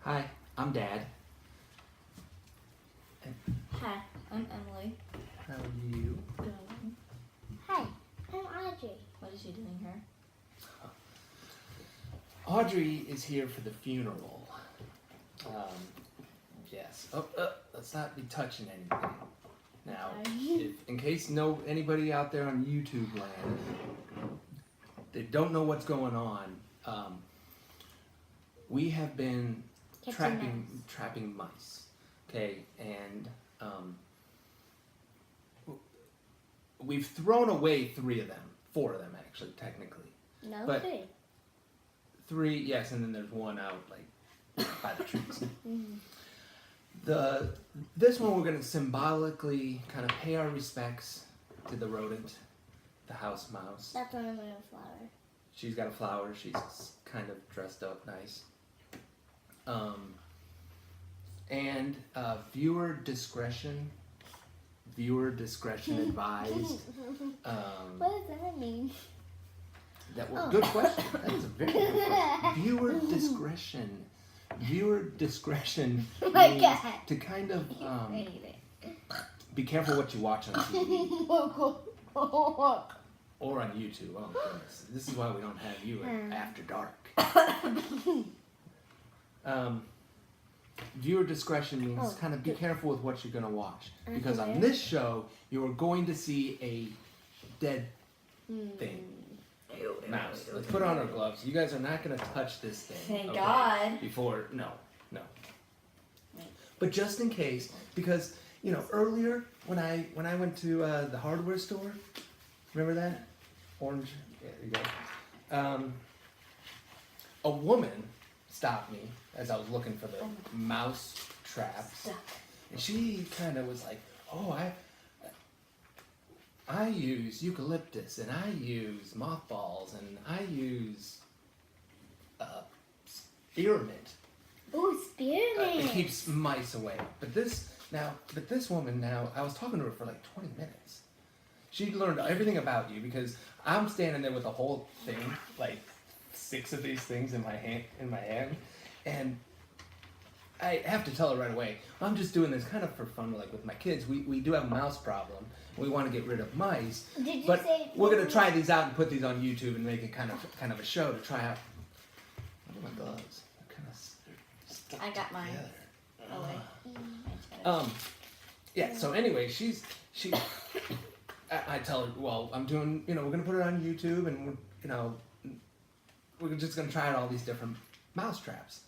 Hi, I'm Dad. Hi, I'm Emily. How are you? Good. Hi, I'm Audrey. What is she doing here? Audrey is here for the funeral. Yes. Let's not be touching anything. Now, in case anybody out there on YouTube land, they don't know what's going on. We have been trapping mice. Okay, and we've thrown away 4 of them actually, technically. No, But- 3. 3, yes, and then there's one out like by the trees. Mm-hmm. This one we're gonna symbolically kind of pay our respects to the rodent, the house mouse. That's one of my flower. She's got a flower. She's kind of dressed up nice. And viewer discretion advised. What does that mean? Good question. That is a very good question. Viewer discretion Oh my means God. to kind of I hate be careful what you watch on TV it. or on YouTube. Oh goodness, this is why we don't have you at After Dark. Viewer discretion means kind of be careful with what you're going to watch, because on this show you are going to see a dead thing. Mouse. Let's put on our gloves. You guys are not going to touch this thing. Thank God. Before, no. But just in case, because earlier when I went to the hardware store, remember that orange? Yeah, there you go. A woman stopped me as I was looking for the mouse traps, and she kind of was like, "Oh, I use eucalyptus, and I use mothballs, and I use spearmint. Ooh, spearmint. It keeps mice away." But this woman now, I was talking to her for like 20 minutes. She learned everything about you, because I'm standing there with a whole thing, like 6 of these things in my hand, and I have to tell her right away, I'm just doing this kind of for fun, like with my kids. We do have a mouse problem. We want to get rid of mice, Did you but say we're gonna try these out and put these on YouTube and make it kind of a show to try out. What are my gloves? They're kind of stuck I got mine. together. Oh wait. Yeah. So anyway, I tell her, well, I'm doing, we're gonna put it on YouTube, and we're just gonna try out all these different mouse traps.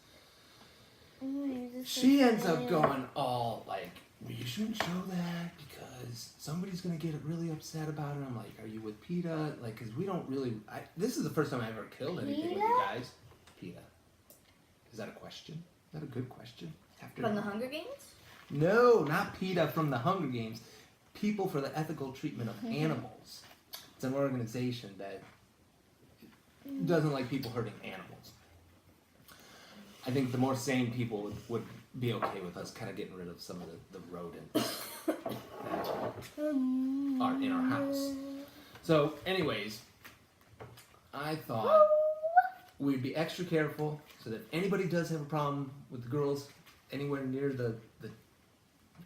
She ends up going all like, well, you shouldn't show that because somebody's gonna get really upset about it. I'm like, are you with PETA? Like, cause we don't really. This is the first time I ever killed anything with you guys. PETA. Is that a question? Is that a good question? From the Hunger Games? No, not PETA from the Hunger Games. People for the Ethical Treatment of Animals. It's an organization that doesn't like people hurting animals. I think the more sane people would be okay with us kind of getting rid of some of the rodents that are in our house. So, anyways, I thought we'd be extra careful so that if anybody does have a problem with the girls anywhere near the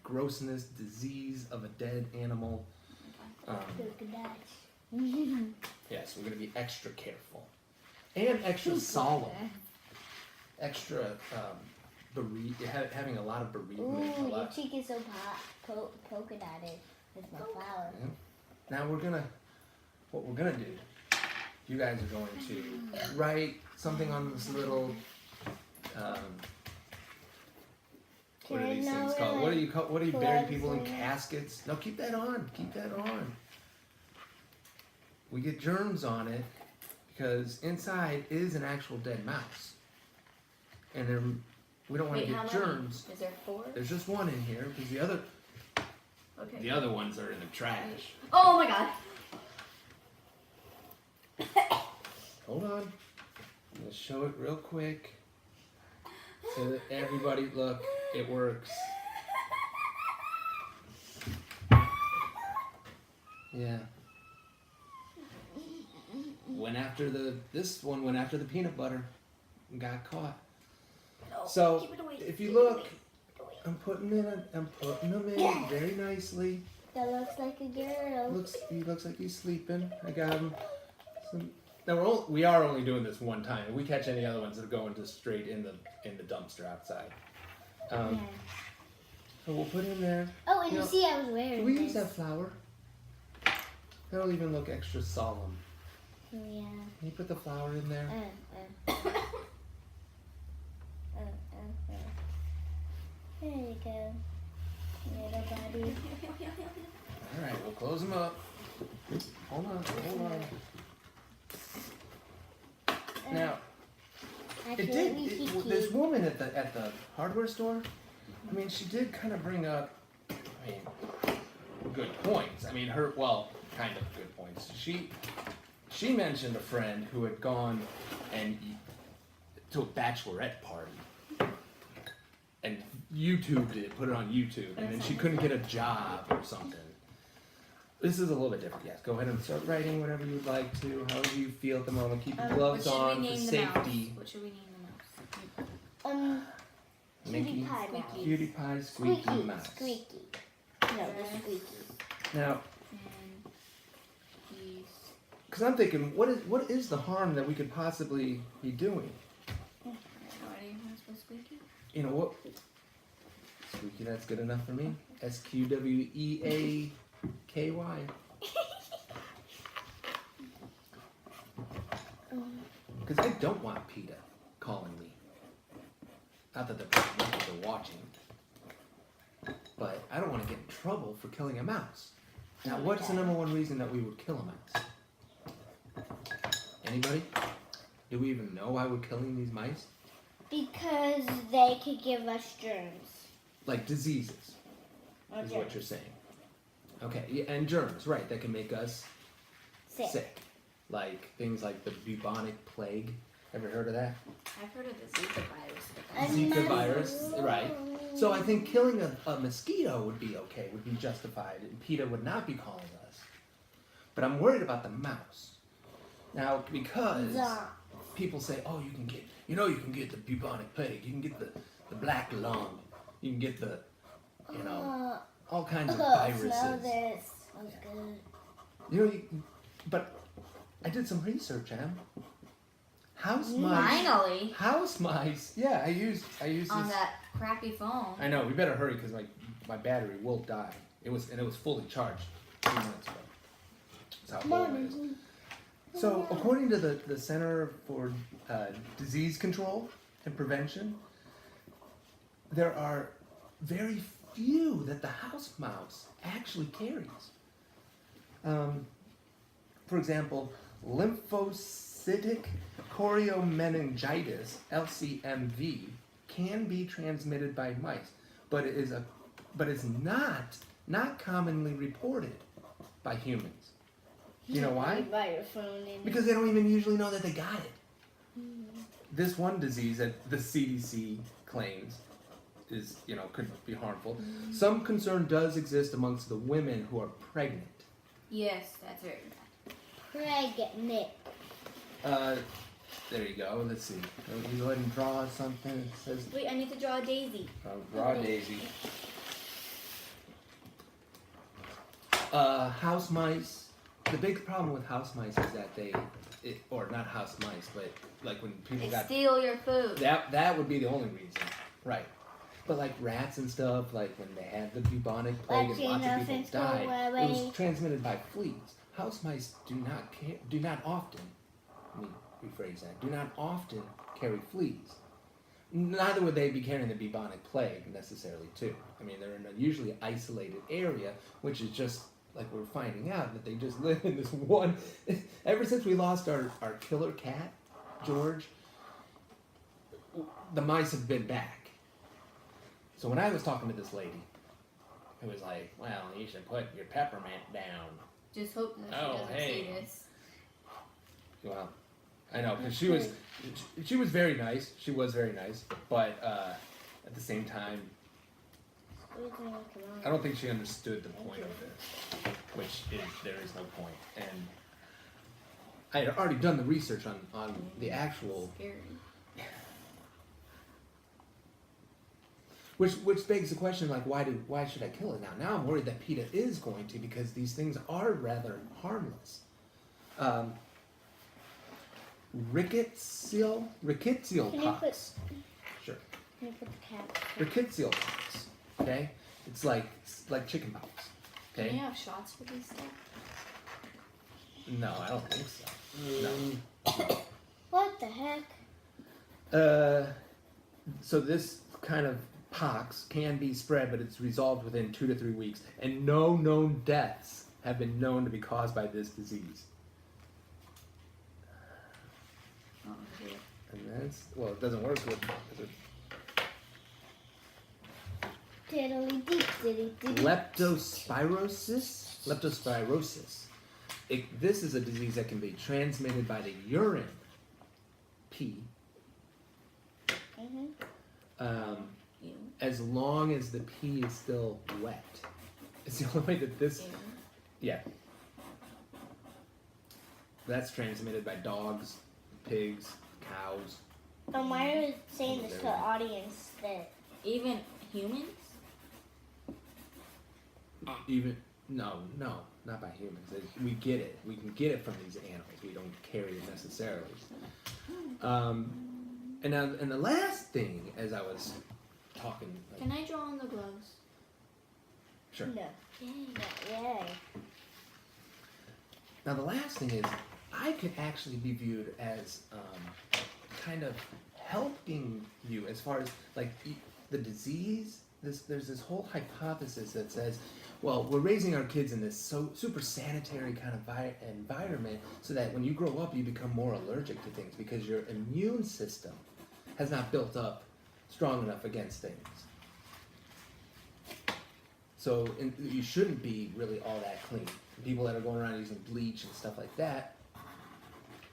grossness, disease of a dead animal, yes, we're going to be extra careful and extra solemn. Extra having a lot of bereavement. Ooh, your cheek is so polka dotted with my flower. Yeah. Now what we're gonna do, you guys are going to write something on this little, what are these things called? What do you bury people in caskets? No, keep that on. Keep that on. We get germs on it because inside is an actual dead mouse. And we don't want to get germs. Is there 4? There's just one in here because the other ones are in the trash. Oh my God. Hold on. I'm gonna show it real quick so that everybody look. It works. Yeah. This one went after the peanut butter and got caught. No, So keep it away, if you keep it look, away, keep it away. I'm putting them in very nicely. That looks like a girl. He looks like he's sleeping. I got him. Now we are only doing this one time. If we catch any other ones that are going just straight in the dumpster outside. Yeah. So we'll put in there. Oh, and You you know, see I was wearing Can we this. use that flower? That'll even look extra solemn. Oh, yeah. Can you put the flower in there? There you go. Little buddy. All right, we'll close them up. Hold on. Now, this woman at the hardware store, I mean, she did kind of bring up, I mean, good points. I mean, kind of good points. She mentioned a friend who had gone to a bachelorette party and YouTubed it, put it on YouTube, and then she couldn't get a job or something. This is a little bit different. Yes, go ahead and start writing whatever you'd like to, however you feel at the moment. Keep your gloves on for safety. What should we name the mouse? Mickey, Cutie Pie Mouse. Cutie Pie, Squeaky Mouse. Squeaky. No, the Squeaky. Now, And he's... because I'm thinking, what is the harm that we could possibly be doing? I have no idea how to spell Squeaky. You know what? Squeaky, that's good enough for me. SQWEAKY. Because I don't want PETA calling me. Not that they're watching. But I don't want to get in trouble for killing a mouse. Now, what's the number one reason that we would kill a mouse? Anybody? Do we even know why we're killing these mice? Because they could give us germs. Like diseases, is what you're saying. Okay, yeah, and germs, right, that can make us sick. Like things like the bubonic plague. Ever heard of that? I've heard of the Zika virus. Zika virus, right. So I think killing a mosquito would be okay, would be justified, and PETA would not be calling us. But I'm worried about the mouse. Now, because people say, oh, you can get the bubonic plague, you can get the black lung, you can get the, all kinds of viruses. Smell this. Smells good. But I did some research, Em. House mice. Yeah, I used on this. that crappy phone. I know. We better hurry because my battery will die. It was fully charged 2 minutes ago. That's how old it is. So according to the Center for Disease Control and Prevention, there are very few that the house mouse actually carries. For example, lymphocytic choriomeningitis (LCMV) can be transmitted by mice, but it's not commonly reported by humans. You know why? Because they don't even usually know that they got it. This one disease that the CDC claims is, could be harmful. Some concern does exist amongst the women who are pregnant. Yes, that's very bad. Pregnant. There you go. Let's see. You go ahead and draw something. It says. Wait, I need to draw a daisy. Draw a daisy. House mice. The big problem with house mice is that or not house mice, but like when people steal your food. That would be the only reason, right? But like rats and stuff, like when they had the bubonic plague and lots of people died, it was transmitted by fleas. House mice do not often. Let me rephrase that. Do not often carry fleas. Neither would they be carrying the bubonic plague necessarily, too. I mean, they're in a usually isolated area, which is just like we're finding out that they just live in this one. Ever since we lost our killer cat, George, the mice have been back. So when I was talking to this lady, it was like, well, you should put your peppermint down. Just hope that she doesn't see this. Well, I know, because she was very nice. She was very nice, but at the same time, I don't think she understood the point of this, which is there is no point. And I had already done the research on the actual. Scary. Which begs the question, like, why should I kill it now? Now I'm worried that PETA is going to, because these things are rather harmless. Rickettsial Can you pox. Sure. Can you put the cat? Rickettsial pox. Okay, it's like chicken pox. Can you Okay. have shots for these stuff? No, I don't think so. No. What the heck? So this kind of pox can be spread, but it's resolved within 2 to 3 weeks, and no known deaths have been known to be caused by this disease. Oh, dear. And that's, well, it doesn't work with Diddly deep, diddy diddy. leptospirosis. Leptospirosis. This is a disease that can be transmitted by the urine, pee, Ew. as long as the pee is still wet. It's the only way that this, Ew. yeah. That's transmitted by dogs, pigs, cows. Myra was saying this to the audience that Even humans? Even no, not by humans. We get it. We can get it from these animals. We don't carry it necessarily. And now, and the last thing, as I was talking, like, Can I draw on the gloves? sure. no, Yay. yay. Now the last thing is, I could actually be viewed as kind of helping you as far as like the disease. There's this whole hypothesis that says, well, we're raising our kids in this super sanitary kind of environment so that when you grow up you become more allergic to things because your immune system has not built up strong enough against things. So you shouldn't be really all that clean. People that are going around using bleach and stuff like that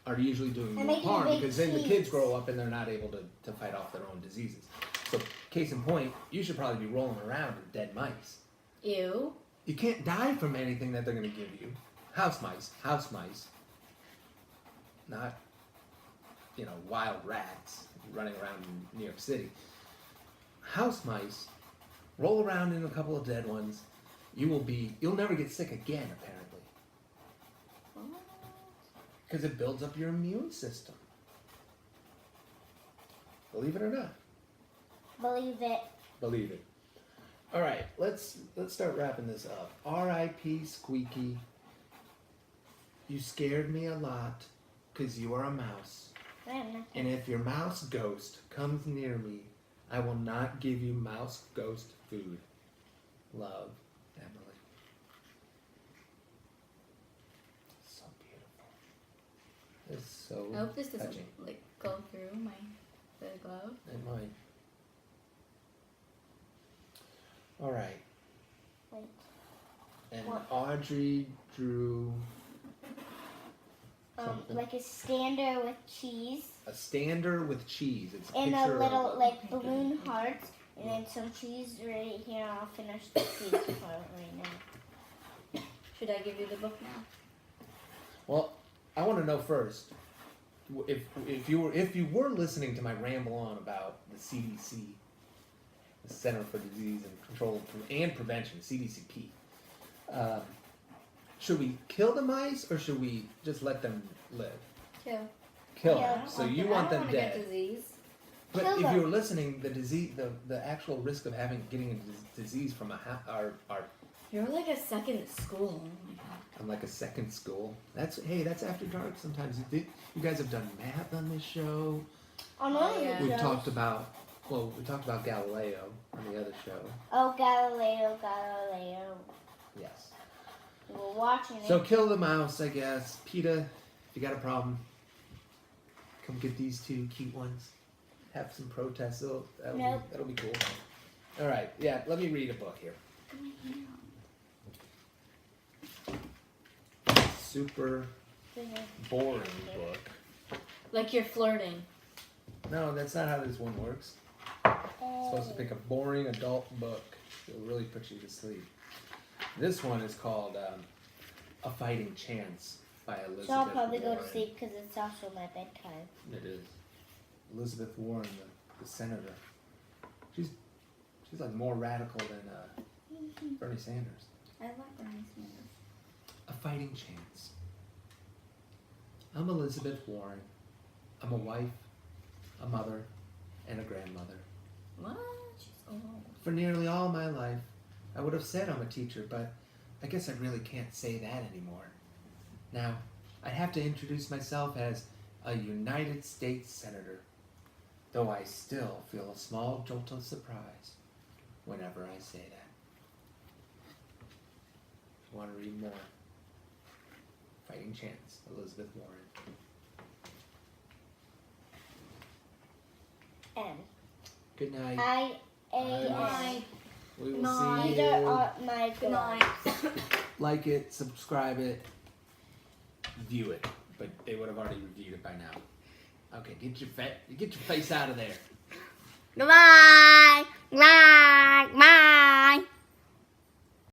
are usually doing They're more making harm big because then the cheese. kids grow up and they're not able to fight off their own diseases. So case in point, you should probably be rolling around with dead mice. Ew. You can't die from anything that they're going to give you. House mice. Not, wild rats running around in New York City. House mice, roll around in a couple of dead ones. You'll never get sick again, apparently. What? Because it builds up your immune system. Believe it or not. Believe it. Believe it. All right, let's start wrapping this up. R.I.P. Squeaky. You scared me a lot because you are a mouse. And if your mouse ghost comes near me, I will not give you mouse ghost food. Love, Emily. So beautiful. It's so I hope this doesn't touching. go through the glove. It might. All right. Wait. And What? Audrey drew something. Like a stander with cheese A stander with cheese. It's a and a picture little of like balloon hearts and then some cheese right here. I'll finish the cheese part right now. Should I give you the book now? Well, I want to know first if you were listening to my ramble on about the CDC, the Center for Disease and Control and Prevention, CDCP. Should we kill the mice or should we just let them live? Kill. Kill Yeah, them. So you want them I don't dead. Get disease. But Kill if them. you were listening, the disease, the actual risk of getting a disease from are You're like a second school. Oh my god. I'm like a second school. That's after dark. Sometimes you guys have done math on this show. On one of Yeah. the We shows. talked about Galileo on the other show. Oh, Galileo. Yes. We were watching it. So kill the mouse, I guess. PETA, if you got a problem, come get these two cute ones. Have some protests. Nope. That'll be cool. All right. Yeah. Let me read a book here. Super boring book. Like you're flirting. No, that's not how this one works. It's supposed to pick a boring adult book. It'll really put you to sleep. This one is called A Fighting Chance by Elizabeth So I'll probably Warren. go to sleep because it's also my bedtime. It is. Elizabeth Warren, the senator. She's like more radical than Bernie Sanders. I love Bernie Sanders. A fighting chance. I'm Elizabeth Warren. I'm a wife, a mother, and a grandmother. What? She's old. For nearly all my life, I would have said I'm a teacher, but I guess I really can't say that anymore. Now, I'd have to introduce myself as a United States Senator, though I still feel a small jolt of surprise whenever I say that. If you want to read more, Fighting Chance, Elizabeth Warren. M. Good night. I-A-N. We will Night. see These you. are my Good gloves. night. Like it, subscribe it, view it. But they would have already reviewed it by now. Okay, get your face out of there. Goodbye.